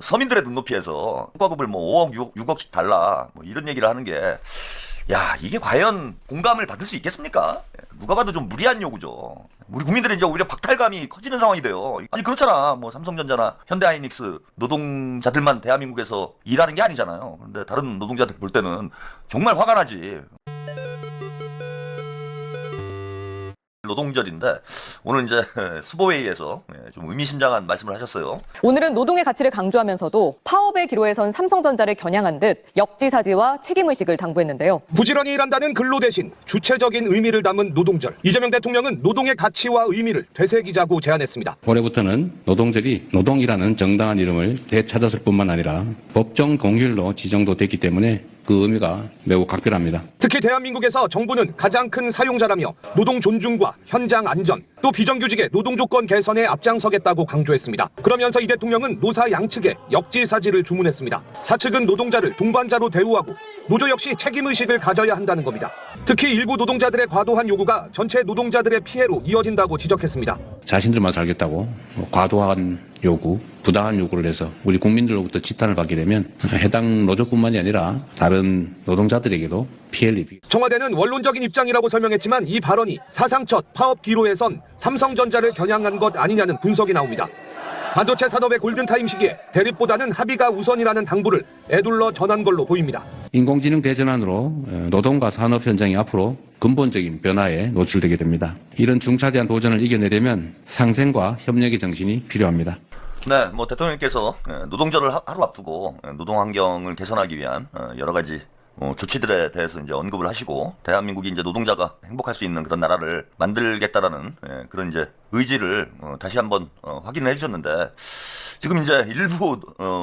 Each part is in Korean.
서민들의 눈높이에서 성과급을 뭐 5억, 6억씩 달라 뭐 이런 얘기를 하는 게, 야, 이게 과연 공감을 받을 수 있겠습니까? 누가 봐도 좀 무리한 요구죠. 우리 국민들이 이제 오히려 박탈감이 커지는 상황이 돼요. 아니 그렇잖아. 뭐 삼성전자나 현대하이닉스 노동자들만 대한민국에서 일하는 게 아니잖아요. 그런데 다른 노동자들 볼 때는 정말 화가 나지. 노동절인데 오늘 이제 수보회의에서 좀 의미심장한 말씀을 하셨어요. 오늘은 노동의 가치를 강조하면서도 파업의 기로에 선 삼성전자를 겨냥한 듯 역지사지와 책임의식을 당부했는데요. 부지런히 일한다는 근로 대신 주체적인 의미를 담은 노동절. 이재명 대통령은 노동의 가치와 의미를 되새기자고 제안했습니다. 올해부터는 노동절이 노동이라는 정당한 이름을 되찾았을 뿐만 아니라 법정 공휴일로 지정도 됐기 때문에 그 의미가 매우 각별합니다. 특히 대한민국에서 정부는 가장 큰 사용자라며 노동 존중과 현장 안전, 또 비정규직의 노동 조건 개선에 앞장서겠다고 강조했습니다. 그러면서 이 대통령은 노사 양측에 역지사지를 주문했습니다. 사측은 노동자를 동반자로 대우하고 노조 역시 책임의식을 가져야 한다는 겁니다. 특히 일부 노동자들의 과도한 요구가 전체 노동자들의 피해로 이어진다고 지적했습니다. 자신들만 살겠다고 과도한 요구, 부당한 요구를 해서 우리 국민들로부터 지탄을 받게 되면 해당 노조뿐만이 아니라 다른 노동자들에게도 피해를 입히고. 청와대는 원론적인 입장이라고 설명했지만 이 발언이 사상 첫 파업 기로에 선 삼성전자를 겨냥한 것 아니냐는 분석이 나옵니다. 반도체 산업의 골든타임 시기에 대립보다는 합의가 우선이라는 당부를 애둘러 전한 걸로 보입니다. 인공지능 대전환으로 노동과 산업 현장이 앞으로 근본적인 변화에 노출되게 됩니다. 이런 중차대한 도전을 이겨내려면 상생과 협력의 정신이 필요합니다. 네, 뭐 대통령께서 노동절을 하루 앞두고 노동 환경을 개선하기 위한 여러 가지 조치들에 대해서 이제 언급을 하시고, 대한민국이 이제 노동자가 행복할 수 있는 그런 나라를 만들겠다라는 그런 이제 의지를 다시 한번 확인을 해주셨는데, 지금 이제 일부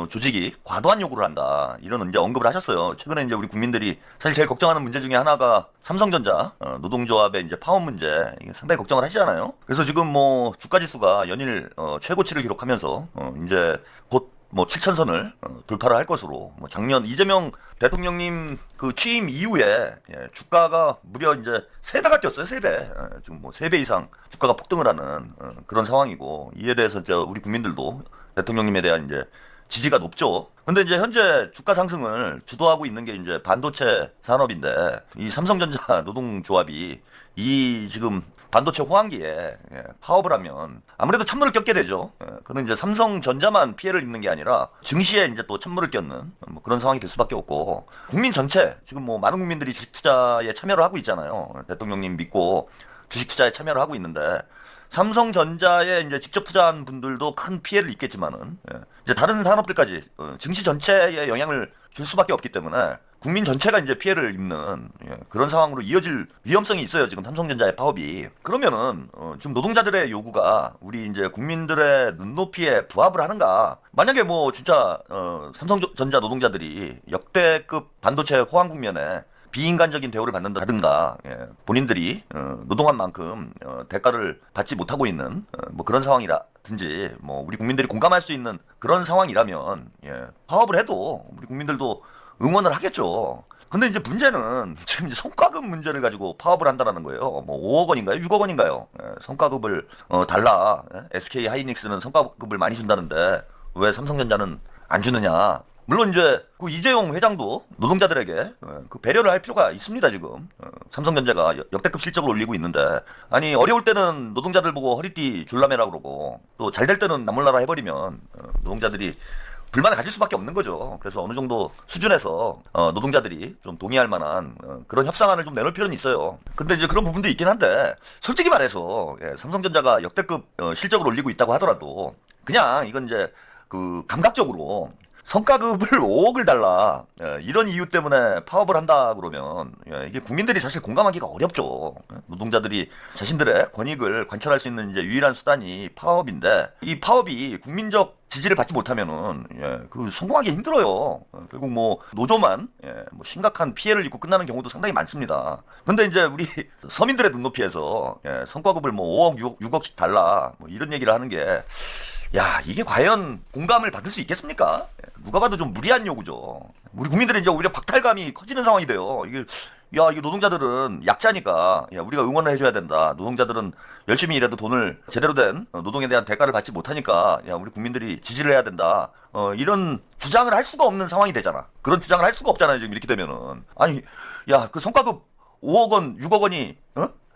조직이 과도한 요구를 한다, 이런 이제 언급을 하셨어요. 최근에 이제 우리 국민들이 사실 제일 걱정하는 문제 중에 하나가 삼성전자 노동조합의 이제 파업 문제, 이게 상당히 걱정을 하시잖아요. 그래서 지금 뭐 주가 지수가 연일 최고치를 기록하면서 이제 곧 뭐 7,000선을 돌파를 할 것으로, 뭐 작년 이재명 대통령님 그 취임 이후에 주가가 무려 이제 3배가 뛰었어요. 3배. 지금 뭐 3배 이상 주가가 폭등을 하는 그런 상황이고, 이에 대해서 이제 우리 국민들도 대통령님에 대한 이제 지지가 높죠. 근데 이제 현재 주가 상승을 주도하고 있는 게 이제 반도체 산업인데, 이 삼성전자 노동조합이 이 지금 반도체 호황기에 파업을 하면 아무래도 찬물을 꼈게 되죠. 그는 이제 삼성전자만 피해를 입는 게 아니라 증시에 이제 또 찬물을 꼈는 뭐 그런 상황이 될 수밖에 없고, 국민 전체 지금 뭐 많은 국민들이 주식 투자에 참여를 하고 있잖아요. 대통령님 믿고 주식 투자에 참여를 하고 있는데, 삼성전자에 이제 직접 투자한 분들도 큰 피해를 입겠지만은 이제 다른 산업들까지 증시 전체에 영향을 줄 수밖에 없기 때문에 국민 전체가 이제 피해를 입는 그런 상황으로 이어질 위험성이 있어요. 지금 삼성전자의 파업이. 그러면은 지금 노동자들의 요구가 우리 이제 국민들의 눈높이에 부합을 하는가? 만약에 뭐 진짜 삼성전자 노동자들이 역대급 반도체 호황 국면에 비인간적인 대우를 받는다든가, 본인들이 노동한 만큼 대가를 받지 못하고 있는 뭐 그런 상황이라든지, 뭐 우리 국민들이 공감할 수 있는 그런 상황이라면 파업을 해도 우리 국민들도 응원을 하겠죠. 근데 이제 문제는 지금 이제 성과급 문제를 가지고 파업을 한다는 거예요. 뭐 5억 원인가요? 6억 원인가요? 성과급을 달라. SK 하이닉스는 성과급을 많이 준다는데 왜 삼성전자는 안 주느냐? 물론 이제 그 이재용 회장도 노동자들에게 그 배려를 할 필요가 있습니다. 지금 삼성전자가 역대급 실적을 올리고 있는데, 아니 어려울 때는 노동자들 보고 허리띠 졸라매라 그러고, 또 잘 될 때는 나몰라라 해버리면 노동자들이 불만을 가질 수밖에 없는 거죠. 그래서 어느 정도 수준에서 노동자들이 좀 동의할 만한 그런 협상안을 좀 내놓을 필요는 있어요. 근데 이제 그런 부분도 있긴 한데, 솔직히 말해서 삼성전자가 역대급 실적을 올리고 있다고 하더라도 그냥 이건 이제 그 감각적으로 성과급을 5억을 달라, 이런 이유 때문에 파업을 한다 그러면 이게 국민들이 사실 공감하기가 어렵죠. 노동자들이 자신들의 권익을 관철할 수 있는 이제 유일한 수단이 파업인데, 이 파업이 국민적 지지를 받지 못하면은 그 성공하기 힘들어요. 결국 뭐 노조만 뭐 심각한 피해를 입고 끝나는 경우도 상당히 많습니다. 근데 이제 우리 서민들의 눈높이에서 성과급을 뭐 5억, 6억씩 달라, 뭐 이런 얘기를 하는 게, 야, 이게 과연 공감을 받을 수 있겠습니까? 누가 봐도 좀 무리한 요구죠. 우리 국민들이 이제 오히려 박탈감이 커지는 상황이 돼요. 이게 야, 이거 노동자들은 약자니까, 야, 우리가 응원을 해줘야 된다. 노동자들은 열심히 일해도 돈을 제대로 된 노동에 대한 대가를 받지 못하니까, 야, 우리 국민들이 지지를 해야 된다. 이런 주장을 할 수가 없는 상황이 되잖아. 그런 주장을 할 수가 없잖아요, 지금 이렇게 되면은. 아니, 야, 그 성과급 5억 원, 6억 원이,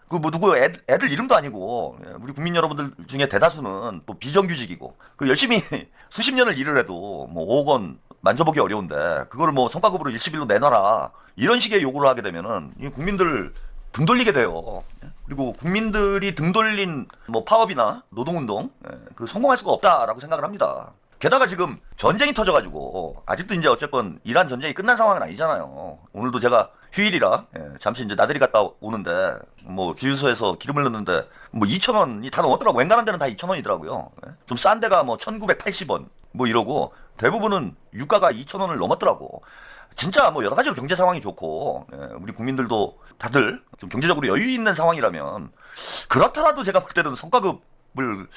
그 뭐 누구 애들 이름도 아니고, 우리 국민 여러분들 중에 대다수는 또 비정규직이고, 그 열심히 수십 년을 일을 해도 뭐 5억 원 만져보기 어려운데, 그거를 뭐 성과급으로 일시빌로 내놔라. 이런 식의 요구를 하게 되면은 이 국민들 등 돌리게 돼요. 그리고 국민들이 등 돌린 뭐 파업이나 노동운동 그 성공할 수가 없다라고 생각을 합니다. 게다가 지금 전쟁이 터져가지고 아직도 이제 어쨌건 이란 전쟁이 끝난 상황은 아니잖아요. 오늘도 제가 휴일이라 잠시 이제 나들이 갔다 오는데 뭐 주유소에서 기름을 넣는데 뭐 2,000원이 다 넘었더라고. 웬간한 데는 다 2,000원이더라고요. 좀 싼 데가 뭐 1,980원 뭐 이러고 대부분은 유가가 2,000원을 넘었더라고. 진짜 뭐 여러 가지로 경제 상황이 좋고 우리 국민들도 다들 좀 경제적으로 여유 있는 상황이라면 그렇더라도 제가 볼 때는 성과급을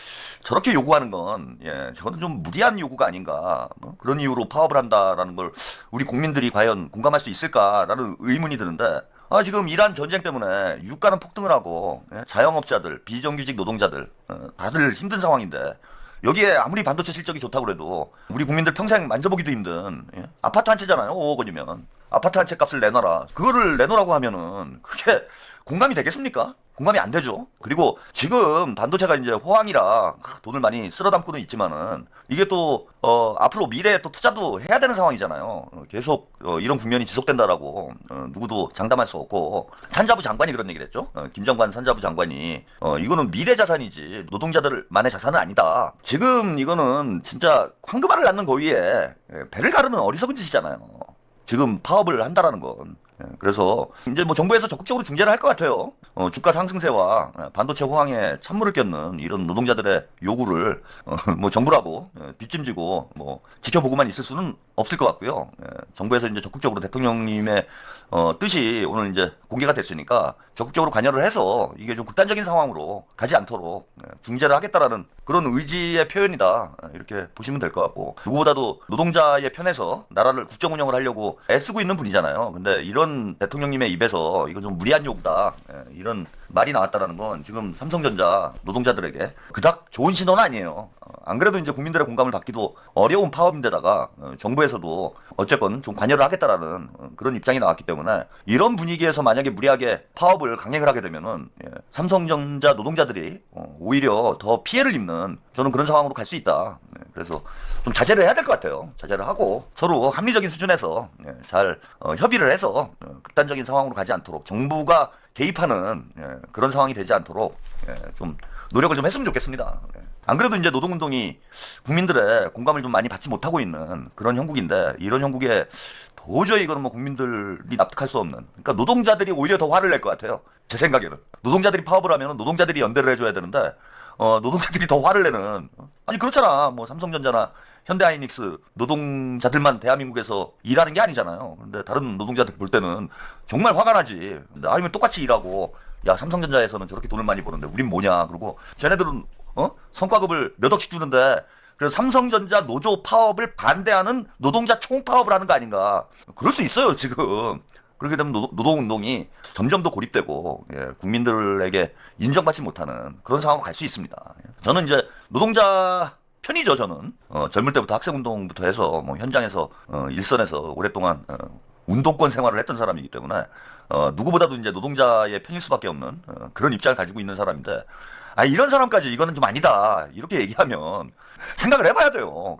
저렇게 요구하는 건 저는 좀 무리한 요구가 아닌가. 그런 이유로 파업을 한다라는 걸 우리 국민들이 과연 공감할 수 있을까라는 의문이 드는데 지금 이란 전쟁 때문에 유가는 폭등을 하고 자영업자들, 비정규직 노동자들 다들 힘든 상황인데 여기에 아무리 반도체 실적이 좋다고 그래도 우리 국민들 평생 만져보기도 힘든 아파트 한 채잖아요. 5억 원이면 아파트 한 채 값을 내놔라. 그거를 내놓으라고 하면은 그게 공감이 되겠습니까? 공감이 안 되죠. 그리고 지금 반도체가 이제 호황이라 돈을 많이 쓸어 담고는 있지만은 이게 또 앞으로 미래에 또 투자도 해야 되는 상황이잖아요. 계속 이런 국면이 지속된다라고 누구도 장담할 수 없고 산자부 장관이 그런 얘기를 했죠. 김정관 산자부 장관이 이거는 미래 자산이지 노동자들만의 자산은 아니다. 지금 이거는 진짜 황금알을 낳는 거위에 배를 가르는 어리석은 짓이잖아요. 지금 파업을 한다라는 건. 그래서 이제 뭐 정부에서 적극적으로 중재를 할 것 같아요. 주가 상승세와 반도체 호황에 찬물을 꼈는 이런 노동자들의 요구를 뭐 정부라고 뒷짐지고 뭐 지켜보고만 있을 수는 없을 것 같고요. 정부에서 이제 적극적으로 대통령님의 뜻이 오늘 이제 공개가 됐으니까 적극적으로 관여를 해서 이게 좀 극단적인 상황으로 가지 않도록 중재를 하겠다라는 그런 의지의 표현이다. 이렇게 보시면 될 것 같고 누구보다도 노동자의 편에서 나라를 국정 운영을 하려고 애쓰고 있는 분이잖아요. 근데 이런 대통령님의 입에서 이건 좀 무리한 요구다. 이런 말이 나왔다라는 건 지금 삼성전자 노동자들에게 그닥 좋은 신호는 아니에요. 안 그래도 이제 국민들의 공감을 받기도 어려운 파업인데다가 정부에서도 어쨌건 좀 관여를 하겠다라는 그런 입장이 나왔기 때문에 이런 분위기에서 만약에 무리하게 파업을 강행을 하게 되면은 삼성전자 노동자들이 오히려 더 피해를 입는 저는 그런 상황으로 갈 수 있다. 그래서 좀 자제를 해야 될 것 같아요. 자제를 하고 서로 합리적인 수준에서 잘 협의를 해서 극단적인 상황으로 가지 않도록 정부가 개입하는 그런 상황이 되지 않도록 좀 노력을 좀 했으면 좋겠습니다. 안 그래도 이제 노동운동이 국민들의 공감을 좀 많이 받지 못하고 있는 그런 형국인데 이런 형국에 도저히 이거는 뭐 국민들이 납득할 수 없는 그러니까 노동자들이 오히려 더 화를 낼 것 같아요. 제 생각에는 노동자들이 파업을 하면 노동자들이 연대를 해줘야 되는데 노동자들이 더 화를 내는 아니 그렇잖아. 뭐 삼성전자나 현대하이닉스 노동자들만 대한민국에서 일하는 게 아니잖아요. 근데 다른 노동자들 볼 때는 정말 화가 나지. 아니면 똑같이 일하고 야 삼성전자에서는 저렇게 돈을 많이 버는데 우린 뭐냐. 그리고 쟤네들은 성과급을 몇 억씩 주는데 그래서 삼성전자 노조 파업을 반대하는 노동자 총파업을 하는 거 아닌가. 그럴 수 있어요 지금. 그렇게 되면 노동운동이 점점 더 고립되고 국민들에게 인정받지 못하는 그런 상황으로 갈 수 있습니다. 저는 이제 노동자 편이죠. 저는 젊을 때부터 학생운동부터 해서 뭐 현장에서 일선에서 오랫동안 운동권 생활을 했던 사람이기 때문에 누구보다도 이제 노동자의 편일 수밖에 없는 그런 입장을 가지고 있는 사람인데 이런 사람까지 이거는 좀 아니다 이렇게 얘기하면 생각을 해봐야 돼요.